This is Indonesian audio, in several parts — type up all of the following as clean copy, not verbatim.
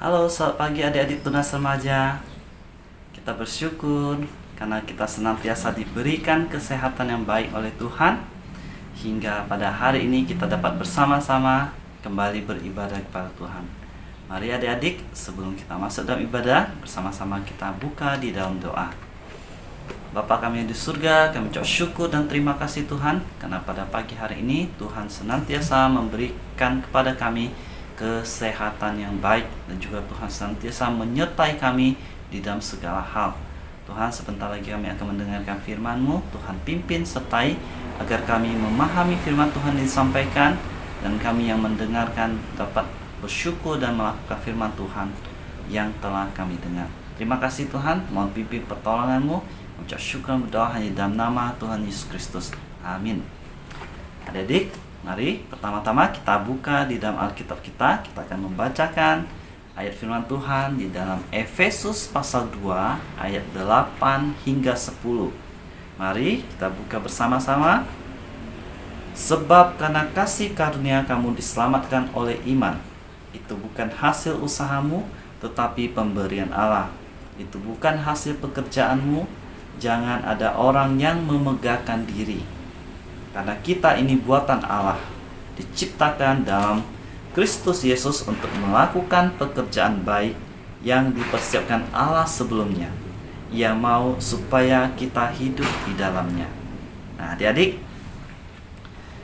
Halo, selamat pagi adik-adik tunas remaja. Kita bersyukur karena kita senantiasa diberikan kesehatan yang baik oleh Tuhan, hingga pada hari ini kita dapat bersama-sama kembali beribadah kepada Tuhan. Mari adik-adik, sebelum kita masuk dalam ibadah, bersama-sama kita buka di dalam doa. Bapa kami yang di surga, kami ucap syukur dan terima kasih Tuhan, karena pada pagi hari ini Tuhan senantiasa memberikan kepada kami kesehatan yang baik, dan juga Tuhan senantiasa menyertai kami di dalam segala hal. Tuhan, sebentar lagi kami akan mendengarkan firman-Mu. Tuhan pimpin sertai agar kami memahami firman Tuhan yang disampaikan, dan kami yang mendengarkan dapat bersyukur dan melakukan firman Tuhan yang telah kami dengar. Terima kasih Tuhan, mohon pimpin pertolongan-Mu. Ucap syukur berdoa hanya dalam nama Tuhan Yesus Kristus. Amin. Adik-adik, mari pertama-tama kita buka di dalam Alkitab kita. Kita akan membacakan ayat firman Tuhan di dalam Efesus pasal 2 ayat 8 hingga 10. Mari kita buka bersama-sama. Sebab karena kasih karunia kamu diselamatkan oleh iman. Itu bukan hasil usahamu, tetapi pemberian Allah. Itu bukan hasil pekerjaanmu. Jangan ada orang yang memegahkan diri. Karena kita ini buatan Allah, diciptakan dalam Kristus Yesus untuk melakukan pekerjaan baik yang dipersiapkan Allah sebelumnya. Ia mau supaya kita hidup di dalamnya. Nah, adik-adik,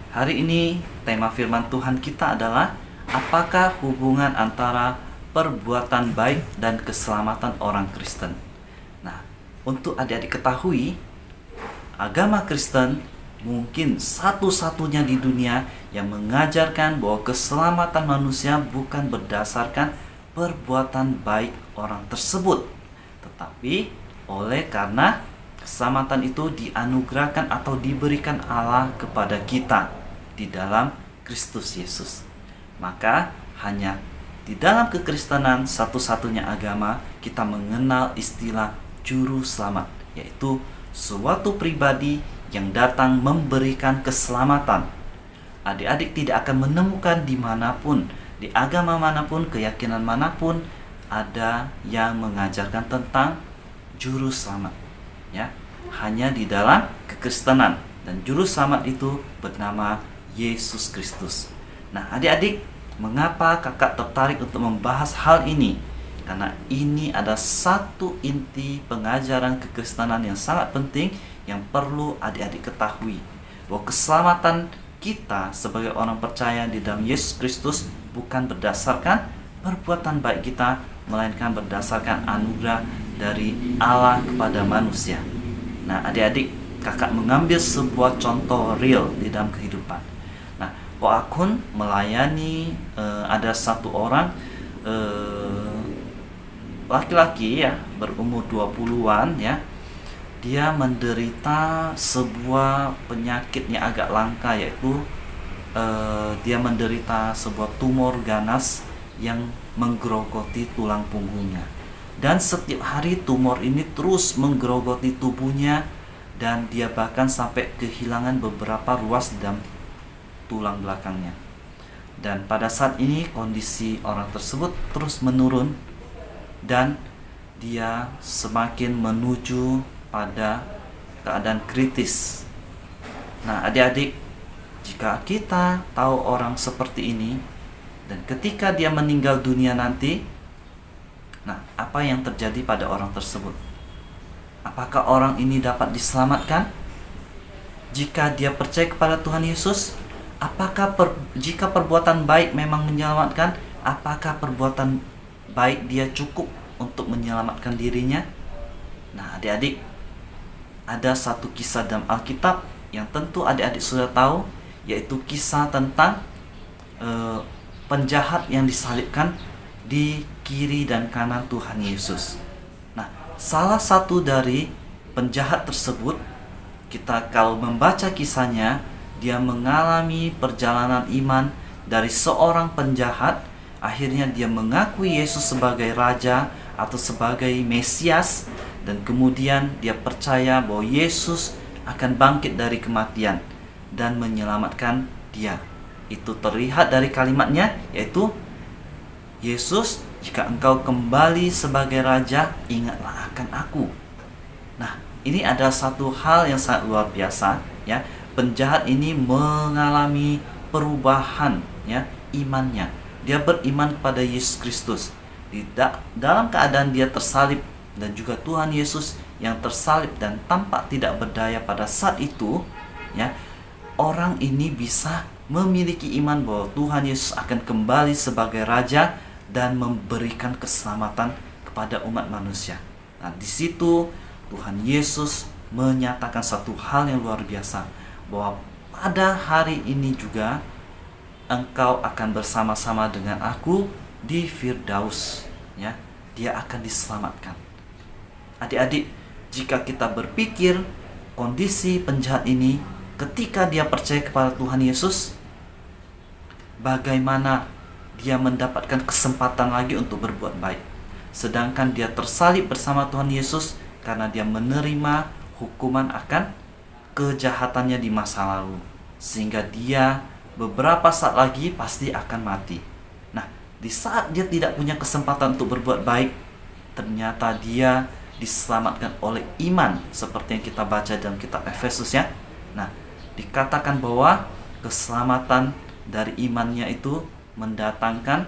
hari ini tema firman Tuhan kita adalah apakah hubungan antara perbuatan baik dan keselamatan orang Kristen. Nah, untuk adik-adik ketahui, agama Kristen mungkin satu-satunya di dunia yang mengajarkan bahwa keselamatan manusia bukan berdasarkan perbuatan baik orang tersebut, tetapi oleh karena keselamatan itu dianugerahkan atau diberikan Allah kepada kita di dalam Kristus Yesus. Maka hanya di dalam kekristenan satu-satunya agama kita mengenal istilah juru selamat, yaitu suatu pribadi yang datang memberikan keselamatan. Adik-adik tidak akan menemukan dimanapun, di agama manapun, keyakinan manapun, ada yang mengajarkan tentang juru selamat. Ya, hanya di dalam kekristenan, dan juru selamat itu bernama Yesus Kristus. Nah, adik-adik, mengapa kakak tertarik untuk membahas hal ini? Karena ini ada satu inti pengajaran kekristenan yang sangat penting yang perlu adik-adik ketahui, bahwa keselamatan kita sebagai orang percaya di dalam Yesus Kristus bukan berdasarkan perbuatan baik kita, melainkan berdasarkan anugerah dari Allah kepada manusia. Nah, adik-adik, kakak mengambil sebuah contoh real di dalam kehidupan. Nah, Pak Akun melayani ada satu orang laki-laki ya, berumur 20-an ya. Dia menderita sebuah penyakit yang agak langka, yaitu dia menderita sebuah tumor ganas yang menggerogoti tulang punggungnya. Dan setiap hari tumor ini terus menggerogoti tubuhnya, dan dia bahkan sampai kehilangan beberapa ruas dalam tulang belakangnya. Dan pada saat ini kondisi orang tersebut terus menurun, dan dia semakin menuju pada keadaan kritis. Nah, adik-adik, jika kita tahu orang seperti ini, dan ketika dia meninggal dunia nanti, nah, apa yang terjadi pada orang tersebut? Apakah orang ini dapat diselamatkan? Jika dia percaya kepada Tuhan Yesus, apakah jika perbuatan baik memang menyelamatkan, apakah perbuatan baik dia cukup untuk menyelamatkan dirinya? Nah, adik-adik, ada satu kisah dalam Alkitab yang tentu adik-adik sudah tahu, yaitu kisah tentang penjahat yang disalibkan di kiri dan kanan Tuhan Yesus. Nah, salah satu dari penjahat tersebut, kita kalau membaca kisahnya, dia mengalami perjalanan iman dari seorang penjahat. Akhirnya dia mengakui Yesus sebagai Raja atau sebagai Mesias, dan kemudian dia percaya bahwa Yesus akan bangkit dari kematian dan menyelamatkan dia. Itu terlihat dari kalimatnya, yaitu Yesus jika engkau kembali sebagai raja, ingatlah akan aku. Nah, ini ada satu hal yang sangat luar biasa, ya. Penjahat ini mengalami perubahan, ya, imannya. Dia beriman kepada Yesus Kristus. Dalam keadaan dia tersalib, dan juga Tuhan Yesus yang tersalib dan tampak tidak berdaya pada saat itu, ya, orang ini bisa memiliki iman bahwa Tuhan Yesus akan kembali sebagai raja dan memberikan keselamatan kepada umat manusia. Nah, di situ Tuhan Yesus menyatakan satu hal yang luar biasa, bahwa pada hari ini juga engkau akan bersama-sama dengan aku di Firdaus, ya. Dia akan diselamatkan. Adik-adik, jika kita berpikir kondisi penjahat ini ketika dia percaya kepada Tuhan Yesus, bagaimana dia mendapatkan kesempatan lagi untuk berbuat baik, sedangkan dia tersalib bersama Tuhan Yesus karena dia menerima hukuman akan kejahatannya di masa lalu, sehingga dia beberapa saat lagi pasti akan mati. Nah, di saat dia tidak punya kesempatan untuk berbuat baik, ternyata dia diselamatkan oleh iman, seperti yang kita baca dalam kitab Efesus, ya. Nah, dikatakan bahwa keselamatan dari imannya itu mendatangkan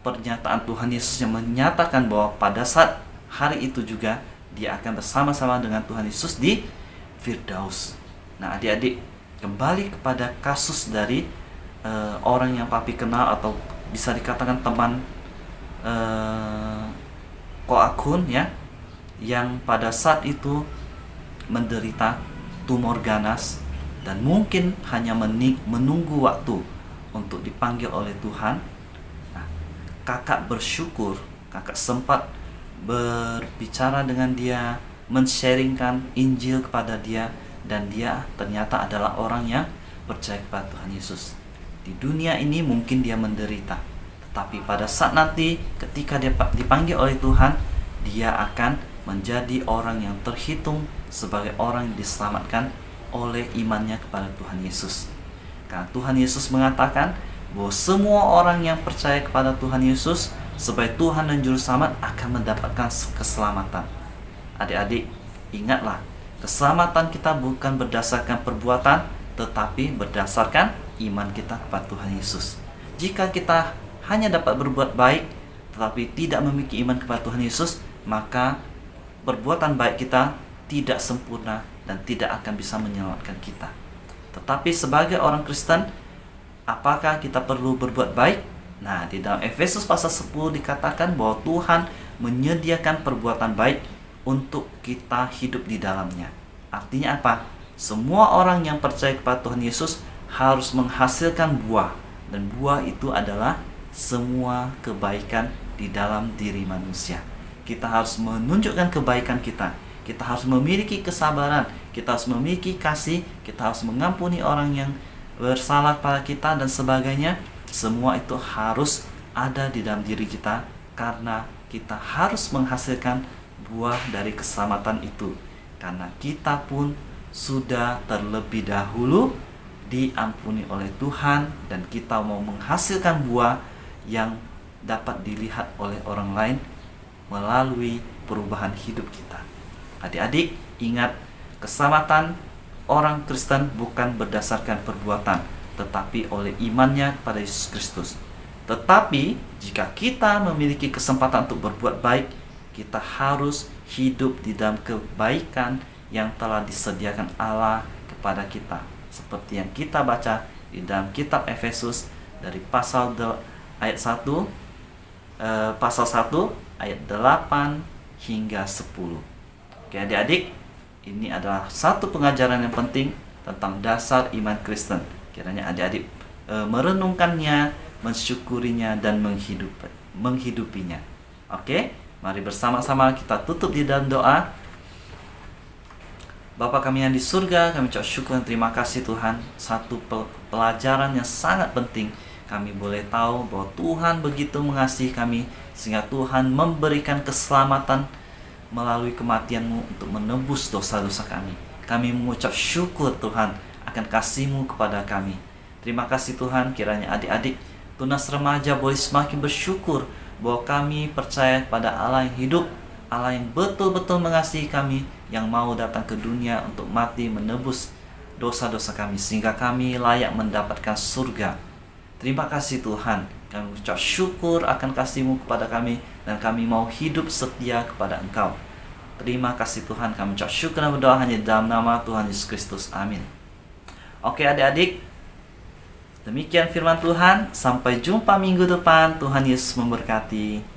pernyataan Tuhan Yesus yang menyatakan bahwa pada saat hari itu juga dia akan bersama-sama dengan Tuhan Yesus di Firdaus. Nah, adik-adik, kembali kepada kasus dari orang yang papi kenal, atau bisa dikatakan teman Koakun, ya, yang pada saat itu menderita tumor ganas dan mungkin hanya menunggu waktu untuk dipanggil oleh Tuhan. Nah, kakak bersyukur, kakak sempat berbicara dengan dia, men-sharingkan Injil kepada dia, dan dia ternyata adalah orang yang percaya kepada Tuhan Yesus. Di dunia ini mungkin dia menderita, tetapi pada saat nanti ketika dia dipanggil oleh Tuhan, dia akan menjadi orang yang terhitung sebagai orang yang diselamatkan oleh imannya kepada Tuhan Yesus. Karena Tuhan Yesus mengatakan bahwa semua orang yang percaya kepada Tuhan Yesus sebagai Tuhan dan Juru Selamat akan mendapatkan keselamatan. Adik-adik, ingatlah, keselamatan kita bukan berdasarkan perbuatan, tetapi berdasarkan iman kita kepada Tuhan Yesus. Jika kita hanya dapat berbuat baik, tetapi tidak memiliki iman kepada Tuhan Yesus, maka perbuatan baik kita tidak sempurna dan tidak akan bisa menyelamatkan kita. Tetapi sebagai orang Kristen, apakah kita perlu berbuat baik? Nah, di dalam Efesus pasal 10 dikatakan bahwa Tuhan menyediakan perbuatan baik untuk kita hidup di dalamnya. Artinya apa? Semua orang yang percaya kepada Tuhan Yesus harus menghasilkan buah, dan buah itu adalah semua kebaikan di dalam diri manusia. Kita harus menunjukkan kebaikan kita. Kita harus memiliki kesabaran, kita harus memiliki kasih, kita harus mengampuni orang yang bersalah pada kita dan sebagainya. Semua itu harus ada di dalam diri kita, karena kita harus menghasilkan buah dari keselamatan itu. Karena kita pun sudah terlebih dahulu diampuni oleh Tuhan, dan kita mau menghasilkan buah yang dapat dilihat oleh orang lain melalui perubahan hidup kita. Adik-adik, ingat, keselamatan orang Kristen bukan berdasarkan perbuatan, tetapi oleh imannya kepada Yesus Kristus. Tetapi jika kita memiliki kesempatan untuk berbuat baik, kita harus hidup di dalam kebaikan yang telah disediakan Allah kepada kita, seperti yang kita baca di dalam kitab Efesus dari ayat 1 pasal 1 ayat 8 hingga 10. Oke, adik-adik, ini adalah satu pengajaran yang penting tentang dasar iman Kristen. Kiranya adik-adik merenungkannya, mensyukurinya, dan menghidupinya. Oke, mari bersama-sama kita tutup di dalam doa. Bapa kami yang di surga, kami ucap syukur dan terima kasih Tuhan. Satu pelajaran yang sangat penting, kami boleh tahu bahwa Tuhan begitu mengasihi kami, sehingga Tuhan memberikan keselamatan melalui kematian-Mu untuk menebus dosa-dosa kami. Kami mengucap syukur Tuhan akan kasih-Mu kepada kami. Terima kasih Tuhan, kiranya adik-adik, tunas remaja boleh semakin bersyukur bahwa kami percaya pada Allah yang hidup, Allah yang betul-betul mengasihi kami, yang mau datang ke dunia untuk mati menebus dosa-dosa kami, sehingga kami layak mendapatkan surga. Terima kasih Tuhan, kami ucap syukur akan kasih-Mu kepada kami, dan kami mau hidup setia kepada Engkau. Terima kasih Tuhan, kami ucap syukur dan berdoa hanya dalam nama Tuhan Yesus Kristus. Amin. Oke adik-adik, demikian firman Tuhan. Sampai jumpa minggu depan. Tuhan Yesus memberkati.